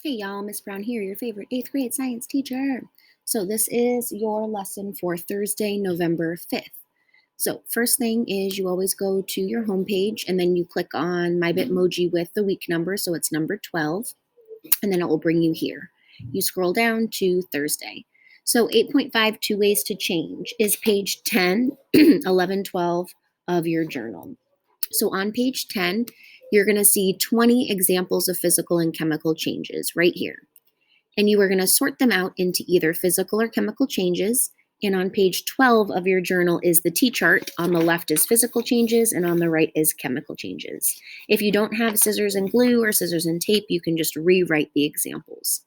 Hey y'all, Miss Brown here, your favorite 8th grade science teacher. So this is your lesson for Thursday, November 5th. So first thing is you always go to your homepage and then you click on my Bitmoji with the week number, so it's number 12, and then it will bring you here. You scroll down to Thursday. So 8.5 Two Ways to Change is page 10, 11, 12 of your journal. So on page 10, you're going to see 20 examples of physical and chemical changes right here. And you are going to sort them out into either physical or chemical changes. And on page 12 of your journal is the T-chart. On the left is physical changes and on the right is chemical changes. If you don't have scissors and glue or scissors and tape, you can just rewrite the examples.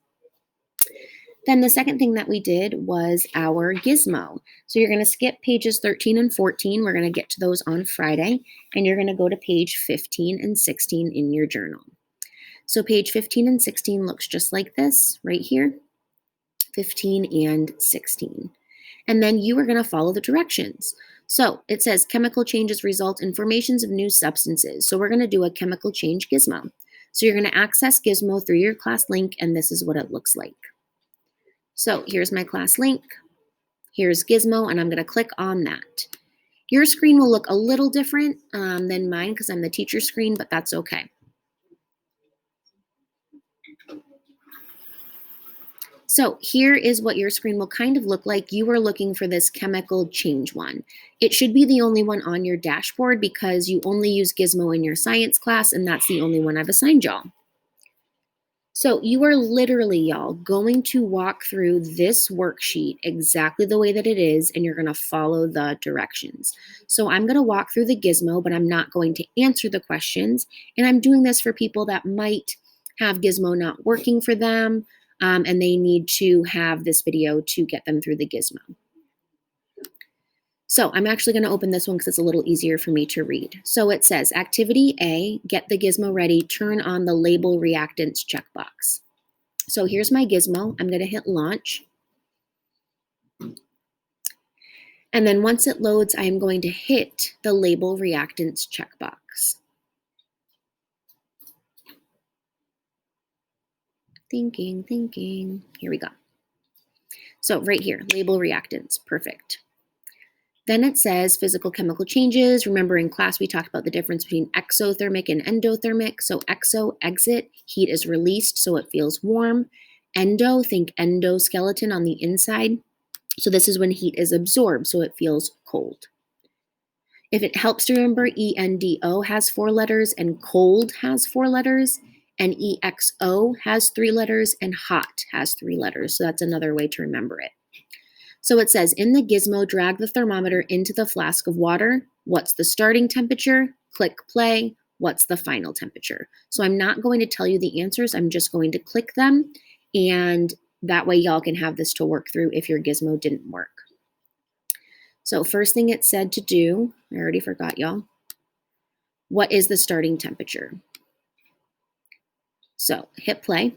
Then the second thing that we did was our gizmo. So you're going to skip pages 13 and 14. We're going to get to those on Friday. And you're going to go to page 15 and 16 in your journal. So page 15 and 16 looks just like this right here. 15 and 16. And then you are going to follow the directions. So it says chemical changes result in formations of new substances. So we're going to do a chemical change gizmo. So you're going to access Gizmo through your class link, and this is what it looks like. So here's my class link, here's Gizmo, and I'm going to click on that. Your screen will look a little different than mine because I'm the teacher screen, but that's okay. So here is what your screen will kind of look like. You are looking for this chemical change one. It should be the only one on your dashboard because you only use Gizmo in your science class, and that's the only one I've assigned y'all. So you are literally, y'all, going to walk through this worksheet exactly the way that it is, and you're going to follow the directions. So I'm going to walk through the gizmo, but I'm not going to answer the questions. And I'm doing this for people that might have Gizmo not working for them, and they need to have this video to get them through the gizmo. So I'm actually going to open this one because it's a little easier for me to read. So it says, Activity A, get the gizmo ready, turn on the label reactants checkbox. So here's my gizmo. I'm going to hit launch. And then once it loads, I'm going to hit the label reactants checkbox. Thinking. Here we go. So right here, label reactants, perfect. Then it says physical chemical changes. Remember in class we talked about the difference between exothermic and endothermic. So exo, exit, heat is released so it feels warm. Endo, think endoskeleton on the inside. So this is when heat is absorbed so it feels cold. If it helps to remember, ENDO has 4 letters and cold has 4 letters. And EXO has 3 letters and hot has 3 letters. So that's another way to remember it. So it says, in the gizmo, drag the thermometer into the flask of water. What's the starting temperature? Click play. What's the final temperature? So I'm not going to tell you the answers. I'm just going to click them. And that way y'all can have this to work through if your gizmo didn't work. So first thing it said to do, I already forgot y'all. What is the starting temperature? So hit play.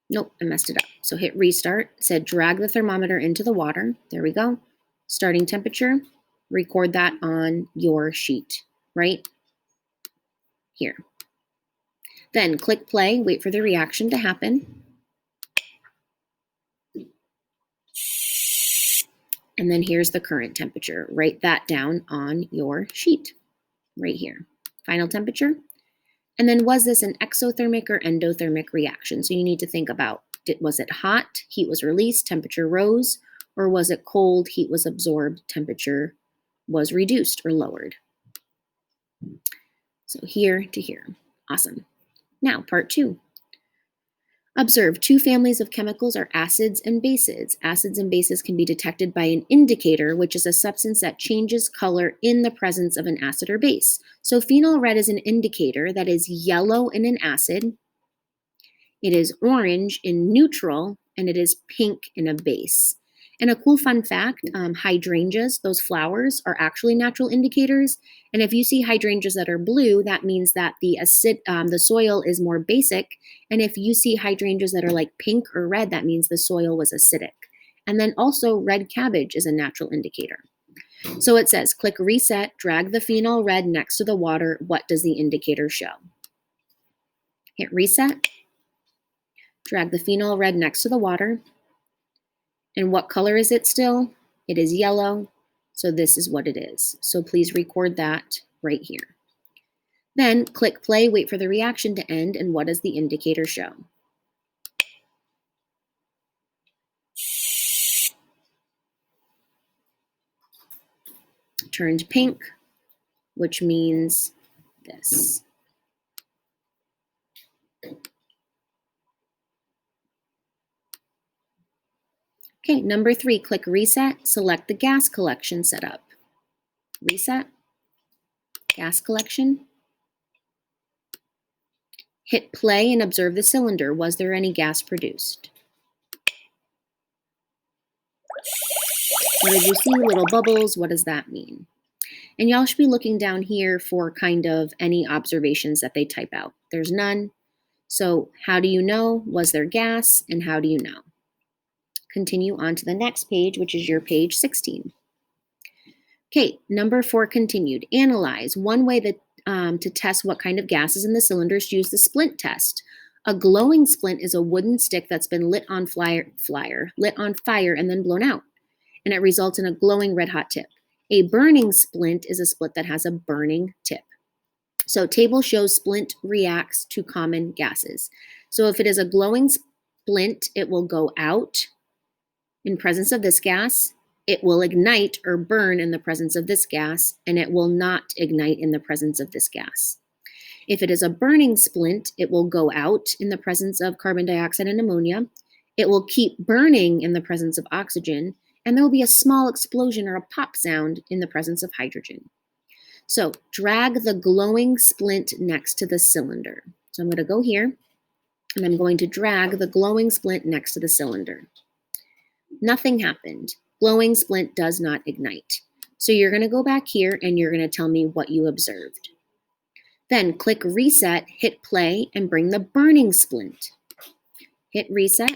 Nope, I messed it up. So hit restart. It said drag the thermometer into the water. There we go. Starting temperature. Record that on your sheet right here. Then click play. Wait for the reaction to happen. And then here's the current temperature. Write that down on your sheet right here. Final temperature. And then was this an exothermic or endothermic reaction? So you need to think about, was it hot, heat was released, temperature rose, or was it cold, heat was absorbed, temperature was reduced or lowered? So here to here. Awesome. Now, part 2. Observe 2 families of chemicals are acids and bases. Acids and bases can be detected by an indicator, which is a substance that changes color in the presence of an acid or base. So phenol red is an indicator that is yellow in an acid, it is orange in neutral, and it is pink in a base. And a cool fun fact, hydrangeas, those flowers, are actually natural indicators. And if you see hydrangeas that are blue, that means that the soil is more basic. And if you see hydrangeas that are like pink or red, that means the soil was acidic. And then also red cabbage is a natural indicator. So it says, click reset, drag the phenol red next to the water. What does the indicator show? Hit reset, drag the phenol red next to the water. And what color is it still? It is yellow. So this is what it is. So please record that right here. Then click play, wait for the reaction to end, and what does the indicator show? Turned pink, which means this. Okay, number 3, click reset, select the gas collection setup. Reset, gas collection. Hit play and observe the cylinder. Was there any gas produced? What did you see? Little bubbles. What does that mean? And y'all should be looking down here for kind of any observations that they type out. There's none. So how do you know? Was there gas? And how do you know? Continue on to the next page, which is your page 16. Okay, number 4 continued. Analyze. One way that to test what kind of gas is in the cylinder is to use the splint test. A glowing splint is a wooden stick that's been lit on fire and then blown out, and it results in a glowing red hot tip. A burning splint is a split that has a burning tip. So table shows splint reacts to common gases. So if it is a glowing splint, it will go out in presence of this gas. It will ignite or burn in the presence of this gas, and it will not ignite in the presence of this gas. If it is a burning splint, it will go out in the presence of carbon dioxide and ammonia. It will keep burning in the presence of oxygen, and there will be a small explosion or a pop sound in the presence of hydrogen. So drag the glowing splint next to the cylinder. So I'm going to go here, and I'm going to drag the glowing splint next to the cylinder. Nothing happened. Glowing splint does not ignite. So you're going to go back here and you're going to tell me what you observed. Then click reset, hit play, and bring the burning splint. Hit reset,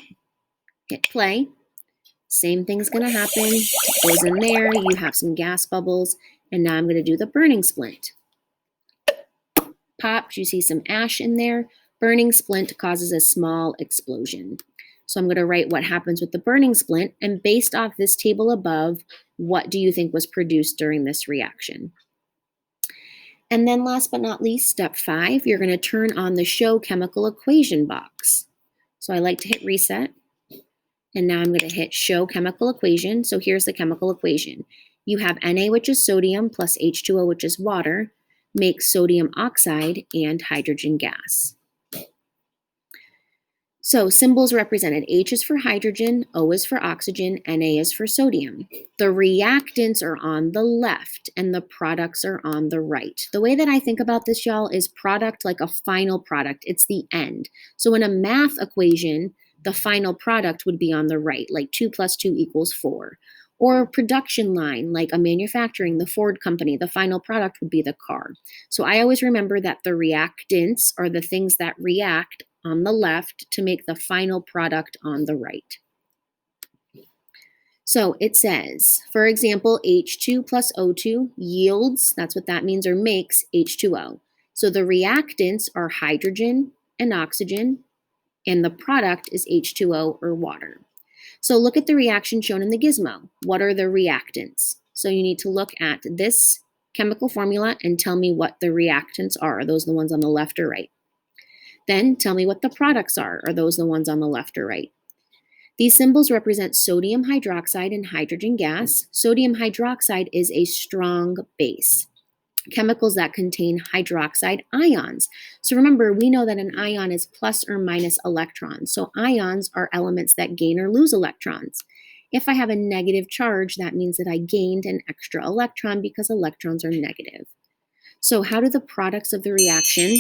hit play. Same thing's going to happen. It goes in there. You have some gas bubbles. And now I'm going to do the burning splint. Pop, you see some ash in there. Burning splint causes a small explosion. So I'm going to write what happens with the burning splint, and based off this table above, what do you think was produced during this reaction? And then last but not least, step 5, you're going to turn on the show chemical equation box. So I like to hit reset, and now I'm going to hit show chemical equation. So here's the chemical equation. You have Na, which is sodium, plus H2O, which is water, makes sodium oxide and hydrogen gas. So symbols represented. H is for hydrogen, O is for oxygen, Na is for sodium. The reactants are on the left and the products are on the right. The way that I think about this, y'all, is product like a final product. It's the end. So in a math equation, the final product would be on the right, like 2 + 2 = 4. Or a production line, like a manufacturing, the Ford company, the final product would be the car. So I always remember that the reactants are the things that react on the left to make the final product on the right. So it says, for example, H2 + O2 yields, that's what that means, or makes H2O. So the reactants are hydrogen and oxygen, and the product is H2O or water. So look at the reaction shown in the gizmo. What are the reactants? So you need to look at this chemical formula and tell me what the reactants are. Are those the ones on the left or right? Then tell me what the products are. Are those the ones on the left or right? These symbols represent sodium hydroxide and hydrogen gas. Sodium hydroxide is a strong base. Chemicals that contain hydroxide ions. So remember, we know that an ion is plus or minus electrons. So ions are elements that gain or lose electrons. If I have a negative charge, that means that I gained an extra electron because electrons are negative. So how do the products of the reaction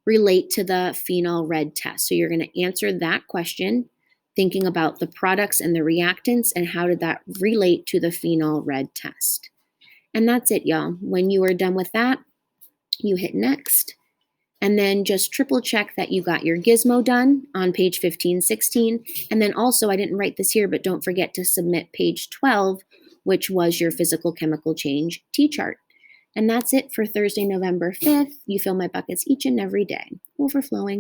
relate to the phenol red test? So you're going to answer that question thinking about the products and the reactants and how did that relate to the phenol red test. And that's it, y'all. When you are done with that, you hit next. And then just triple check that you got your gizmo done on page 15, 16. And then also, I didn't write this here, but don't forget to submit page 12 which was your physical chemical change T-chart. And that's it for Thursday, November 5th. You fill my buckets each and every day. Overflowing.